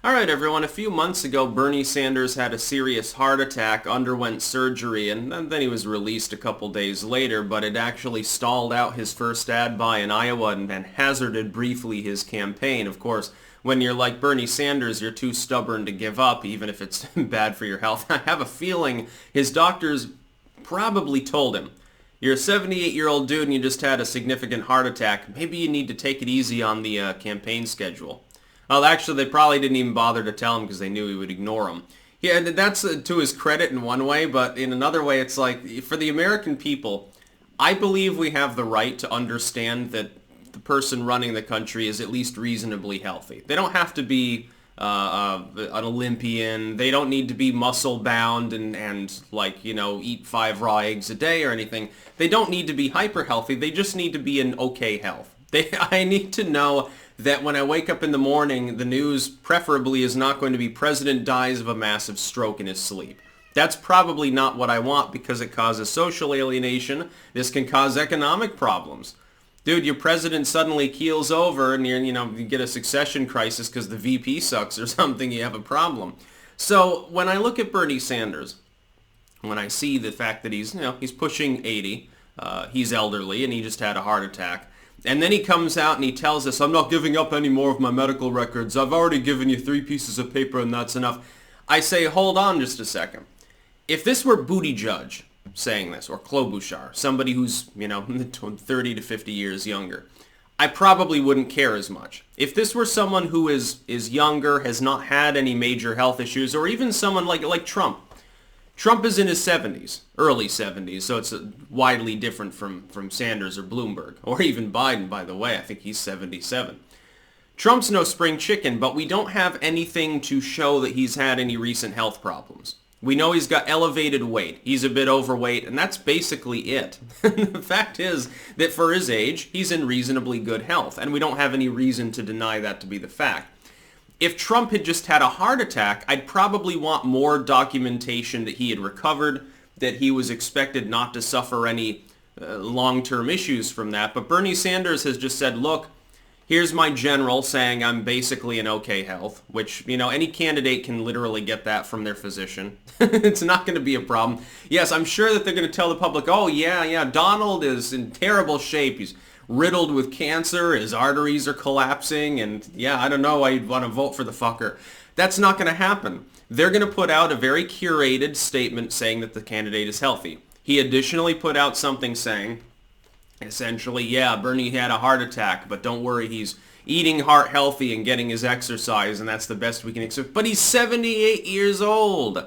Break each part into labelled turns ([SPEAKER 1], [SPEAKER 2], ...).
[SPEAKER 1] All right, everyone. A few months ago, Bernie Sanders had a serious heart attack, underwent surgery, and then he was released a couple days later, but it actually stalled out his first ad buy in Iowa and hazarded briefly his campaign. Of course, when you're like Bernie Sanders, you're too stubborn to give up, even if it's bad for your health. I have a feeling his doctors probably told him, you're a 78-year-old dude and you just had a significant heart attack. Maybe you need to take it easy on the campaign schedule. Well, actually, they probably didn't even bother to tell him because they knew he would ignore him. Yeah, that's to his credit in one way, but in another way, it's like, for the American people, I believe we have the right to understand that the person running the country is at least reasonably healthy. They don't have to be an Olympian. They don't need to be muscle-bound and eat 5 raw eggs a day or anything. They don't need to be hyper-healthy. They just need to be in okay health. I need to know that when I wake up in the morning, the news preferably is not going to be President dies of a massive stroke in his sleep. That's probably not what I want because it causes social alienation. This can cause economic problems. Dude, your president suddenly keels over and you get a succession crisis because the VP sucks or something, you have a problem. So when I look at Bernie Sanders, when I see the fact that he's pushing 80, he's elderly and he just had a heart attack, and then he comes out and he tells us, I'm not giving up any more of my medical records. I've already given you 3 pieces of paper and that's enough. I say, hold on just a second. If this were Buttigieg saying this, or Klobuchar, somebody who's, 30 to 50 years younger, I probably wouldn't care as much. If this were someone who is younger, has not had any major health issues, or even someone like Trump. Trump is in his 70s, early 70s, so it's widely different from Sanders or Bloomberg, or even Biden, by the way. I think he's 77. Trump's no spring chicken, but we don't have anything to show that he's had any recent health problems. We know he's got elevated weight. He's a bit overweight, and that's basically it. The fact is that for his age, he's in reasonably good health, and we don't have any reason to deny that to be the fact. If Trump had just had a heart attack, I'd probably want more documentation that he had recovered, that he was expected not to suffer any long-term issues from that. But Bernie Sanders has just said, look, here's my general saying I'm basically in okay health, which, any candidate can literally get that from their physician. It's not going to be a problem. Yes, I'm sure that they're going to tell the public, oh, yeah, Donald is in terrible shape. He's riddled with cancer, his arteries are collapsing, and yeah, I don't know why you'd want to vote for the fucker. That's not going to happen. They're going to put out a very curated statement saying that the candidate is healthy. He additionally put out something saying, essentially, yeah, Bernie had a heart attack, but don't worry, he's eating heart healthy and getting his exercise, and that's the best we can expect. But he's 78 years old.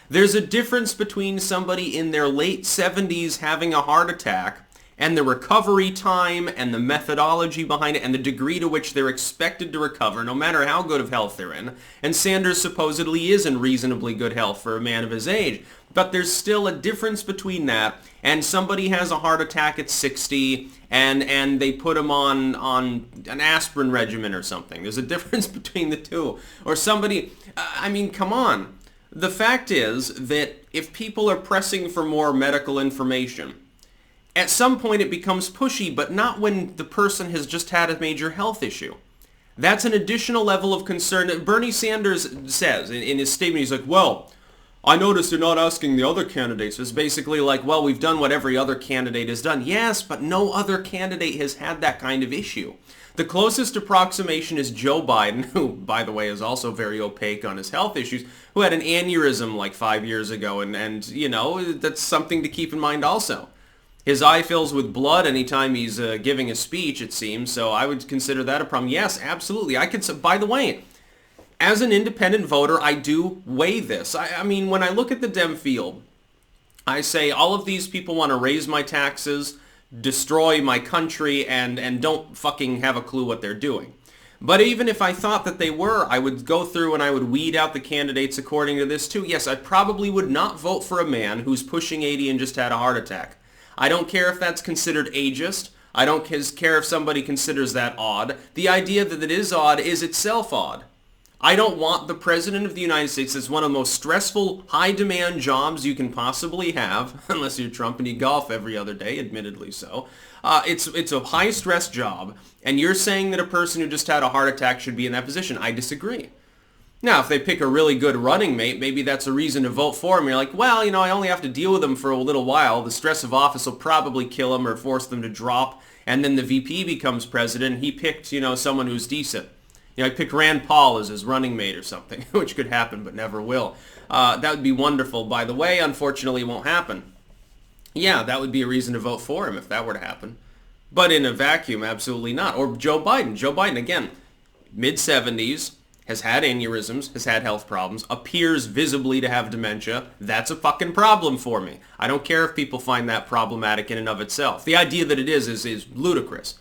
[SPEAKER 1] There's a difference between somebody in their late 70s having a heart attack and the recovery time and the methodology behind it and the degree to which they're expected to recover, no matter how good of health they're in. And Sanders supposedly is in reasonably good health for a man of his age. But there's still a difference between that and somebody has a heart attack at 60 and they put him on an aspirin regimen or something. There's a difference between the two. Or somebody, come on. The fact is that if people are pressing for more medical information, at some point it becomes pushy, but not when the person has just had a major health issue. That's an additional level of concern. Bernie Sanders says in his statement, he's like, well, I noticed you're not asking the other candidates. It's basically like, well, we've done what every other candidate has done. Yes, but no other candidate has had that kind of issue. The closest approximation is Joe Biden, who, by the way, is also very opaque on his health issues, who had an aneurysm like 5 years ago, and that's something to keep in mind also. His eye fills with blood anytime he's giving a speech, it seems, so I would consider that a problem. Yes, absolutely. By the way, as an independent voter, I do weigh this. I mean, when I look at the Dem field, I say all of these people want to raise my taxes, destroy my country, and don't fucking have a clue what they're doing. But even if I thought that they were, I would go through and I would weed out the candidates according to this too. Yes, I probably would not vote for a man who's pushing 80 and just had a heart attack. I don't care if that's considered ageist. I don't care if somebody considers that odd. The idea that it is odd is itself odd. I don't want the President of the United States. It's one of the most stressful, high-demand jobs you can possibly have, unless you're Trump and you golf every other day, admittedly so. It's a high-stress job, and you're saying that a person who just had a heart attack should be in that position. I disagree. Now, if they pick a really good running mate, maybe that's a reason to vote for him. You're like, well, I only have to deal with him for a little while. The stress of office will probably kill him or force them to drop. And then the VP becomes president. He picked, someone who's decent. I picked Rand Paul as his running mate or something, which could happen but never will. That would be wonderful, by the way. Unfortunately, it won't happen. Yeah, that would be a reason to vote for him if that were to happen. But in a vacuum, absolutely not. Or Joe Biden. Joe Biden, again, mid-70s, has had aneurysms, has had health problems, appears visibly to have dementia. That's a fucking problem for me. I don't care if people find that problematic in and of itself. The idea that it is ludicrous.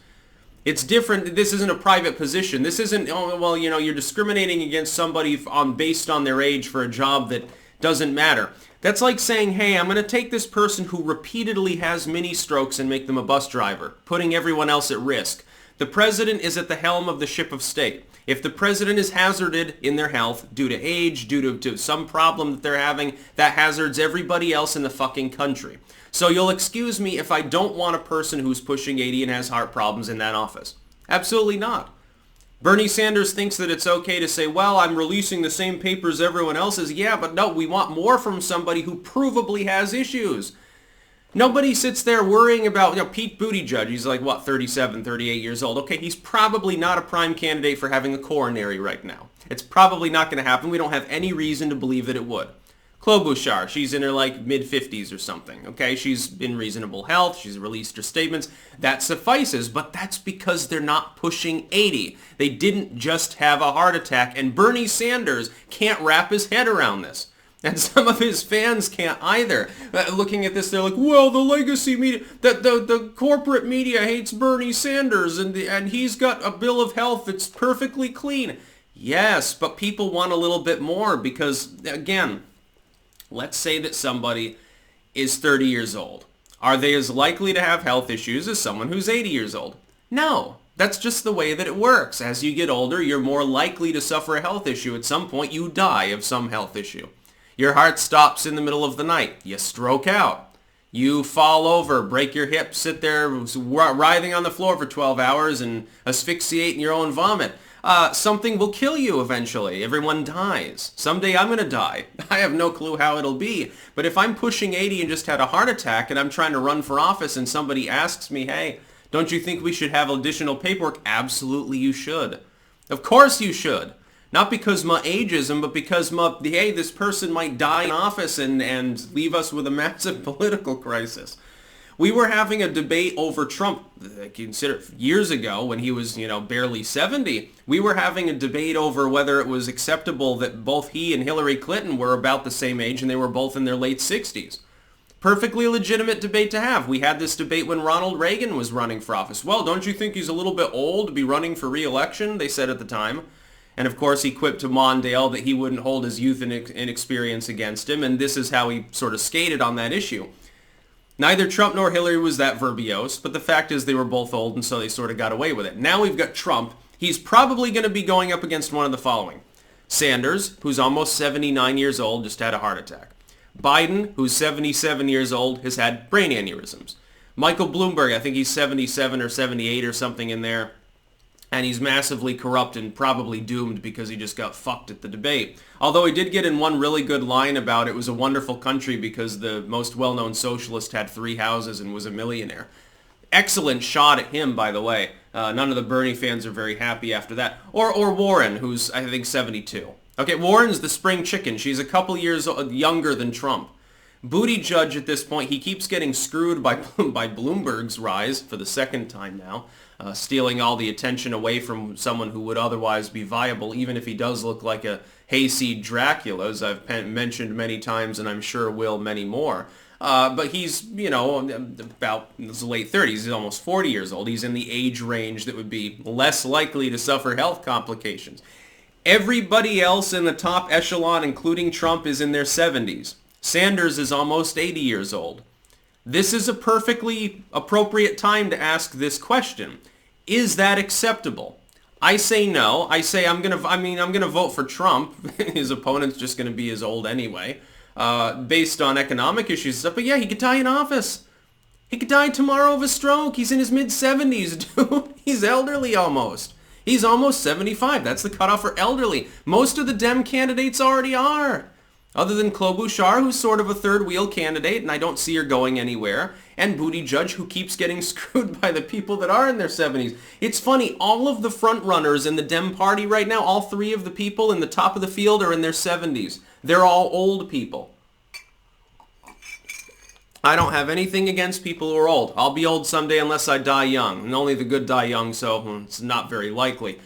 [SPEAKER 1] It's different. This isn't a private position. This isn't, you're discriminating against somebody based on their age for a job that doesn't matter. That's like saying, hey, I'm going to take this person who repeatedly has mini strokes and make them a bus driver, putting everyone else at risk. The president is at the helm of the ship of state. If the president is hazarded in their health due to age, due to some problem that they're having, that hazards everybody else in the fucking country. So you'll excuse me if I don't want a person who's pushing 80 and has heart problems in that office. Absolutely not. Bernie Sanders thinks that it's okay to say, well, I'm releasing the same papers everyone else is. Yeah, but no, we want more from somebody who provably has issues. Nobody sits there worrying about, Pete Buttigieg, he's like, 37, 38 years old. Okay, he's probably not a prime candidate for having a coronary right now. It's probably not going to happen. We don't have any reason to believe that it would. Klobuchar, she's in her mid-50s or something, okay? She's in reasonable health. She's released her statements. That suffices, but that's because they're not pushing 80. They didn't just have a heart attack, and Bernie Sanders can't wrap his head around this. And some of his fans can't either. Looking at this, they're like, well, the legacy media, the corporate media hates Bernie Sanders, and he's got a bill of health that's perfectly clean. Yes, but people want a little bit more because, again, let's say that somebody is 30 years old. Are they as likely to have health issues as someone who's 80 years old? No. That's just the way that it works. As you get older, you're more likely to suffer a health issue. At some point, you die of some health issue. Your heart stops in the middle of the night. You stroke out. You fall over, break your hip, sit there writhing on the floor for 12 hours and asphyxiate in your own vomit. Something will kill you eventually. Everyone dies. Someday I'm going to die. I have no clue how it'll be. But if I'm pushing 80 and just had a heart attack and I'm trying to run for office and somebody asks me, hey, don't you think we should have additional paperwork? Absolutely you should. Of course you should. Not because my ageism, but because hey, this person might die in office and leave us with a massive political crisis. We were having a debate over Trump, consider years ago when he was, barely 70. We were having a debate over whether it was acceptable that both he and Hillary Clinton were about the same age and they were both in their late 60s. Perfectly legitimate debate to have. We had this debate when Ronald Reagan was running for office. Well, don't you think he's a little bit old to be running for re-election? They said at the time. And of course, he quipped to Mondale that he wouldn't hold his youth and inexperience against him, and this is how he sort of skated on that issue. Neither Trump nor Hillary was that verbose, but the fact is they were both old, and so they sort of got away with it. Now we've got Trump. He's probably going to be going up against one of the following. Sanders, who's almost 79 years old, just had a heart attack. Biden, who's 77 years old, has had brain aneurysms. Michael Bloomberg, I think he's 77 or 78 or something in there. And he's massively corrupt and probably doomed because he just got fucked at the debate. Although he did get in one really good line about it was a wonderful country because the most well-known socialist had 3 houses and was a millionaire. Excellent shot at him, by the way. None of the Bernie fans are very happy after that. Or Warren, who's, I think, 72. Okay, Warren's the spring chicken. She's a couple years younger than Trump. Buttigieg at this point, he keeps getting screwed by Bloomberg's rise for the second time now. Stealing all the attention away from someone who would otherwise be viable, even if he does look like a hayseed Dracula, as I've mentioned many times, and I'm sure will many more. But he's, about his late 30s. He's almost 40 years old. He's in the age range that would be less likely to suffer health complications. Everybody else in the top echelon, including Trump, is in their 70s. Sanders is almost 80 years old. This is a perfectly appropriate time to ask this question. Is that acceptable? I say no. I say I'm gonna vote for Trump. His opponent's just gonna be as old anyway, based on economic issues and stuff. But yeah, he could die in office. He could die tomorrow of a stroke. He's in his mid-70s, dude. He's elderly almost. He's almost 75. That's the cutoff for elderly. Most of the Dem candidates already are. Other than Klobuchar, who's sort of a third-wheel candidate, and I don't see her going anywhere, and Buttigieg, who keeps getting screwed by the people that are in their 70s. It's funny, all of the front-runners in the Dem party right now, all three of the people in the top of the field are in their 70s. They're all old people. I don't have anything against people who are old. I'll be old someday unless I die young, and only the good die young, so it's not very likely.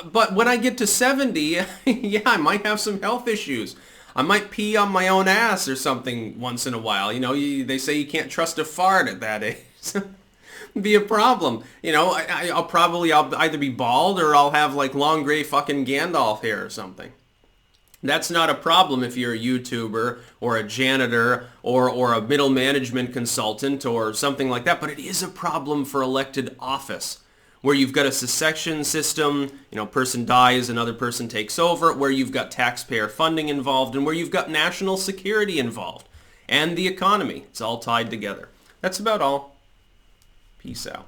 [SPEAKER 1] But when I get to 70, yeah, I might have some health issues. I might pee on my own ass or something once in a while. You know, they say you can't trust a fart at that age. Be a problem. You know, I'll either be bald or I'll have like long gray fucking Gandalf hair or something. That's not a problem if you're a YouTuber or a janitor or a middle management consultant or something like that. But it is a problem for elected office, where you've got a succession system, you know, person dies, another person takes over, where you've got taxpayer funding involved, and where you've got national security involved, and the economy. It's all tied together. That's about all. Peace out.